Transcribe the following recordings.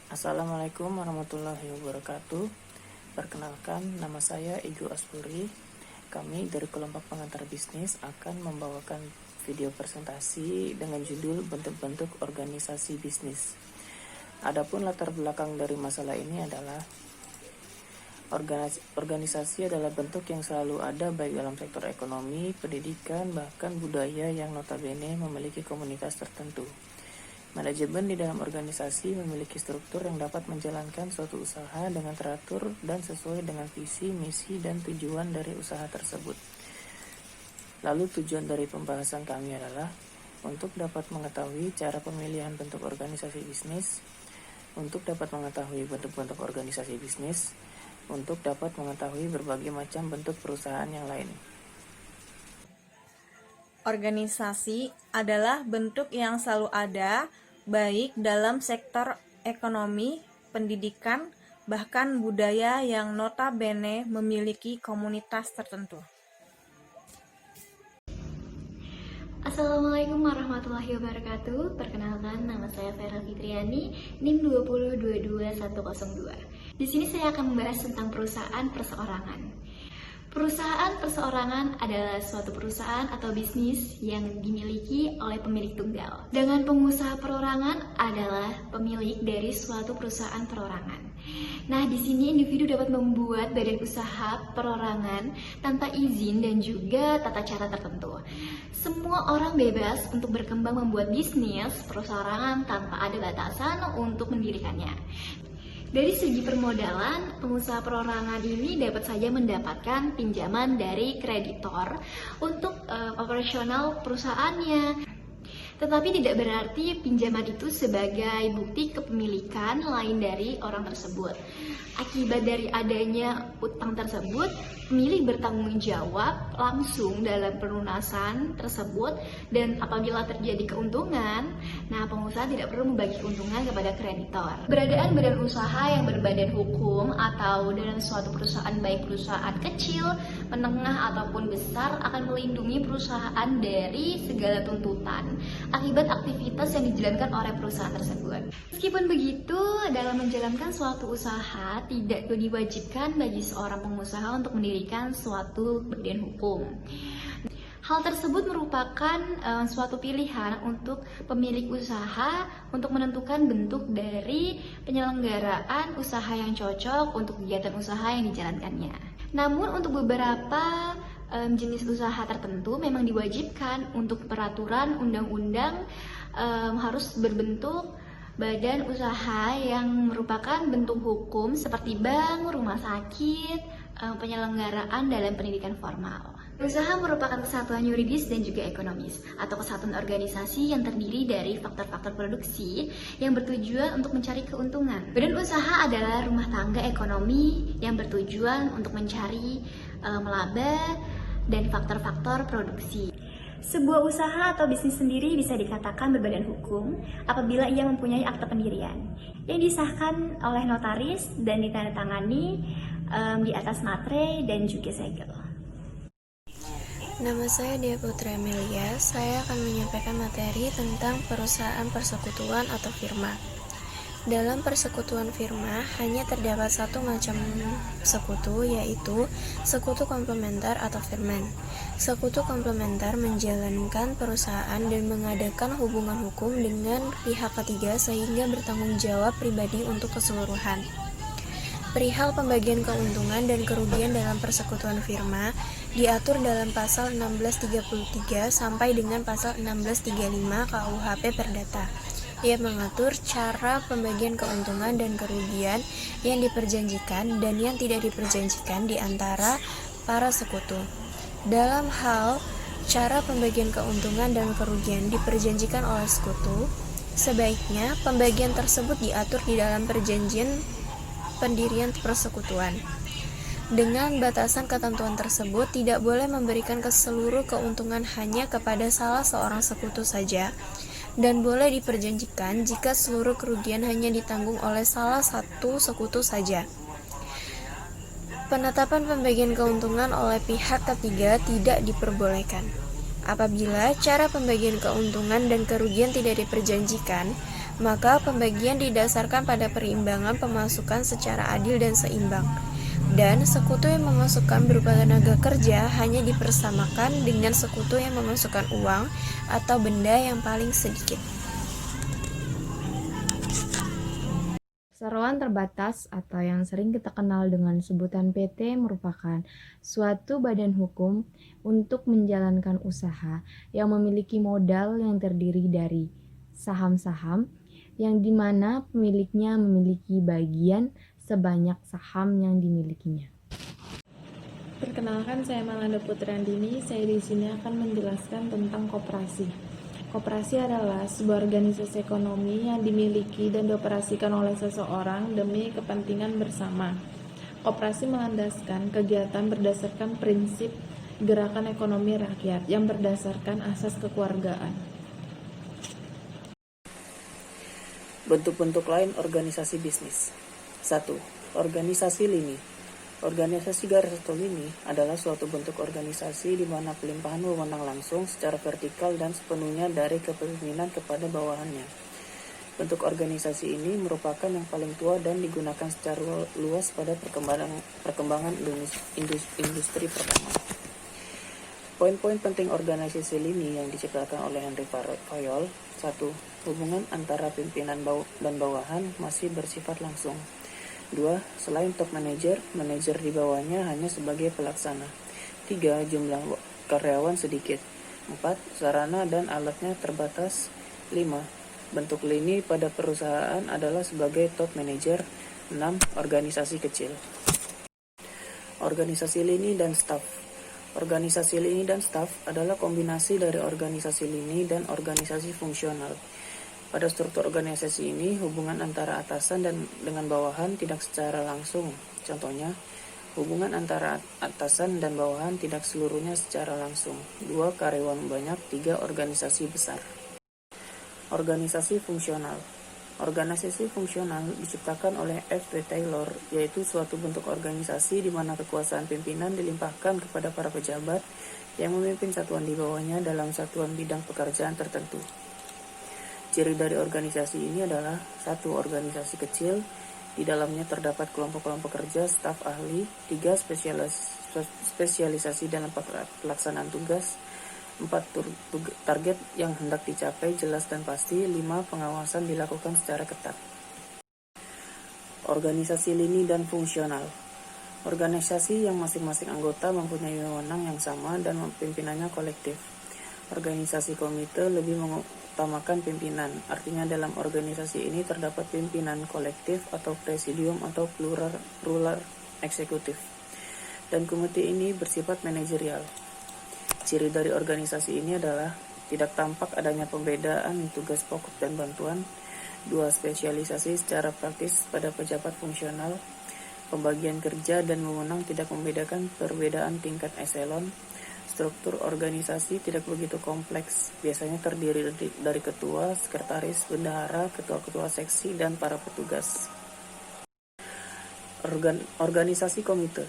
Assalamualaikum warahmatullahi wabarakatuh. Perkenalkan, nama saya Igu Aspuri. Kami dari kelompok pengantar bisnis akan membawakan video presentasi dengan judul bentuk-bentuk organisasi bisnis. Adapun latar belakang dari masalah ini adalah organisasi adalah bentuk yang selalu ada baik dalam sektor ekonomi, pendidikan, bahkan budaya yang notabene memiliki komunitas tertentu. Manajemen di dalam organisasi memiliki struktur yang dapat menjalankan suatu usaha dengan teratur dan sesuai dengan visi, misi, dan tujuan dari usaha tersebut. Lalu tujuan dari pembahasan kami adalah untuk dapat mengetahui cara pemilihan bentuk organisasi bisnis, untuk dapat mengetahui bentuk-bentuk organisasi bisnis, untuk dapat mengetahui berbagai macam bentuk perusahaan yang lain. Organisasi adalah bentuk yang selalu ada, baik dalam sektor ekonomi, pendidikan, bahkan budaya yang notabene memiliki komunitas tertentu. Assalamualaikum warahmatullahi wabarakatuh. Perkenalkan, nama saya Vera Fitriani, NIM 2022102. Di sini saya akan membahas tentang perusahaan perseorangan. Perusahaan perseorangan adalah suatu perusahaan atau bisnis yang dimiliki oleh pemilik tunggal. Dengan pengusaha perorangan adalah pemilik dari suatu perusahaan perorangan. Nah, di sini individu dapat membuat badan usaha perorangan tanpa izin dan juga tata cara tertentu. Semua orang bebas untuk berkembang membuat bisnis perorangan tanpa ada batasan untuk mendirikannya. Dari segi permodalan, pengusaha perorangan ini dapat saja mendapatkan pinjaman dari kreditor untuk operasional perusahaannya. Tetapi tidak berarti pinjaman itu sebagai bukti kepemilikan lain dari orang tersebut. Akibat dari adanya utang tersebut, pemilik bertanggung jawab langsung dalam pelunasan tersebut, dan apabila terjadi keuntungan, pengusaha tidak perlu membagi keuntungan kepada kreditor. Keberadaan badan usaha yang berbadan hukum atau dalam suatu perusahaan, baik perusahaan kecil, menengah ataupun besar, akan melindungi perusahaan dari segala tuntutan akibat aktivitas yang dijalankan oleh perusahaan tersebut. Meskipun begitu, dalam menjalankan suatu usaha tidak diwajibkan bagi seorang pengusaha untuk mendirikan suatu badan hukum. Hal tersebut merupakan suatu pilihan untuk pemilik usaha untuk menentukan bentuk dari penyelenggaraan usaha yang cocok untuk kegiatan usaha yang dijalankannya. Namun untuk beberapa jenis usaha tertentu memang diwajibkan untuk peraturan undang-undang harus berbentuk badan usaha yang merupakan bentuk hukum seperti bank, rumah sakit, penyelenggaraan dalam pendidikan formal. Usaha merupakan kesatuan yuridis dan juga ekonomis atau kesatuan organisasi yang terdiri dari faktor-faktor produksi yang bertujuan untuk mencari keuntungan. Badan usaha adalah rumah tangga ekonomi yang bertujuan untuk mencari melaba dan faktor-faktor produksi. Sebuah usaha atau bisnis sendiri bisa dikatakan berbadan hukum apabila ia mempunyai akta pendirian yang disahkan oleh notaris dan ditandatangani di atas materai dan juga segel. Nama saya Dia Putri Amelia. Saya akan menyampaikan materi tentang perusahaan persekutuan atau firma. Dalam persekutuan firma hanya terdapat satu macam sekutu, yaitu sekutu komplementer atau firman. Sekutu komplementer menjalankan perusahaan dan mengadakan hubungan hukum dengan pihak ketiga sehingga bertanggung jawab pribadi untuk keseluruhan. Perihal pembagian keuntungan dan kerugian dalam persekutuan firma diatur dalam pasal 1633 sampai dengan pasal 1635 KUHP Perdata. Ia mengatur cara pembagian keuntungan dan kerugian yang diperjanjikan dan yang tidak diperjanjikan di antara para sekutu. Dalam hal cara pembagian keuntungan dan kerugian diperjanjikan oleh sekutu, sebaiknya pembagian tersebut diatur di dalam perjanjian pendirian persekutuan. Dengan batasan ketentuan tersebut, tidak boleh memberikan seluruh keuntungan hanya kepada salah seorang sekutu saja, dan boleh diperjanjikan jika seluruh kerugian hanya ditanggung oleh salah satu sekutu saja. Penetapan pembagian keuntungan oleh pihak ketiga tidak diperbolehkan. Apabila cara pembagian keuntungan dan kerugian tidak diperjanjikan, Maka pembagian didasarkan pada perimbangan pemasukan secara adil dan seimbang. Dan sekutu yang memasukkan berupa tenaga kerja hanya dipersamakan dengan sekutu yang memasukkan uang atau benda yang paling sedikit. Perseroan terbatas atau yang sering kita kenal dengan sebutan PT merupakan suatu badan hukum untuk menjalankan usaha yang memiliki modal yang terdiri dari saham-saham yang dimana pemiliknya memiliki bagian sebanyak saham yang dimilikinya. Perkenalkan, saya Malanda Putriandini. Saya di sini akan menjelaskan tentang koperasi. Koperasi adalah sebuah organisasi ekonomi yang dimiliki dan dioperasikan oleh seseorang demi kepentingan bersama. Koperasi melandaskan kegiatan berdasarkan prinsip gerakan ekonomi rakyat yang berdasarkan asas kekeluargaan. Bentuk-bentuk lain organisasi bisnis. 1. Organisasi lini. Organisasi garis atau lini adalah suatu bentuk organisasi di mana pelimpahan wewenang langsung secara vertikal dan sepenuhnya dari kepemimpinan kepada bawahannya. Bentuk organisasi ini merupakan yang paling tua dan digunakan secara luas pada perkembangan industri pertama. Poin-poin penting organisasi lini yang diciptakan oleh Henry Fayol. 1. Hubungan antara pimpinan dan bawahan masih bersifat langsung. 2. Selain top manajer di bawahnya hanya sebagai pelaksana. 3. Jumlah karyawan sedikit. 4. Sarana dan alatnya terbatas. 5. Bentuk lini pada perusahaan adalah sebagai top manajer. 6. Organisasi kecil. Organisasi lini dan staf. Organisasi lini dan staf adalah kombinasi dari organisasi lini dan organisasi fungsional. Pada struktur organisasi ini, hubungan antara atasan dan dengan bawahan tidak secara langsung. Contohnya, hubungan antara atasan dan bawahan tidak seluruhnya secara langsung. 2. Karyawan banyak. 3. Organisasi besar. Organisasi fungsional. Organisasi fungsional diciptakan oleh F.T. Taylor, yaitu suatu bentuk organisasi di mana kekuasaan pimpinan dilimpahkan kepada para pejabat yang memimpin satuan di bawahnya dalam satuan bidang pekerjaan tertentu. Ciri dari organisasi ini adalah 1. Organisasi kecil, di dalamnya terdapat kelompok-kelompok kerja, staf ahli. 3. Spesialisasi dalam pelaksanaan tugas. 4. Target yang hendak dicapai jelas dan pasti. 5. Pengawasan dilakukan secara ketat. Organisasi lini dan fungsional. Organisasi yang masing-masing anggota mempunyai wewenang yang sama dan pimpinannya kolektif. Organisasi komite lebih mengutamakan pimpinan, artinya dalam organisasi ini terdapat pimpinan kolektif atau presidium atau plural eksekutif, dan komite ini bersifat manajerial. Ciri dari organisasi ini adalah tidak tampak adanya pembedaan tugas pokok dan bantuan. 2. Spesialisasi secara praktis pada pejabat fungsional. Pembagian kerja dan wewenang tidak membedakan perbedaan tingkat eselon. Struktur organisasi tidak begitu kompleks, biasanya terdiri dari ketua, sekretaris, bendahara, ketua-ketua seksi, dan para petugas. Organisasi komite.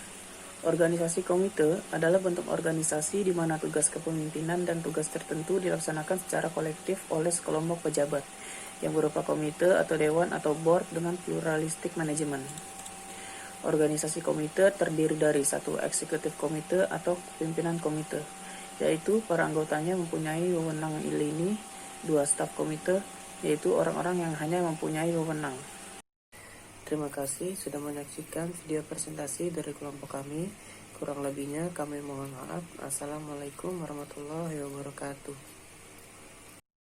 Organisasi komite adalah bentuk organisasi di mana tugas kepemimpinan dan tugas tertentu dilaksanakan secara kolektif oleh sekelompok pejabat, yang berupa komite atau dewan atau board dengan pluralistik manajemen. Organisasi komite terdiri dari 1. Eksekutif komite atau pimpinan komite, yaitu para anggotanya mempunyai wewenang lini. 2. Staf komite, yaitu orang-orang yang hanya mempunyai wewenang. Terima kasih sudah menyaksikan video presentasi dari kelompok kami. Kurang lebihnya kami mohon maaf. Assalamualaikum warahmatullahi wabarakatuh.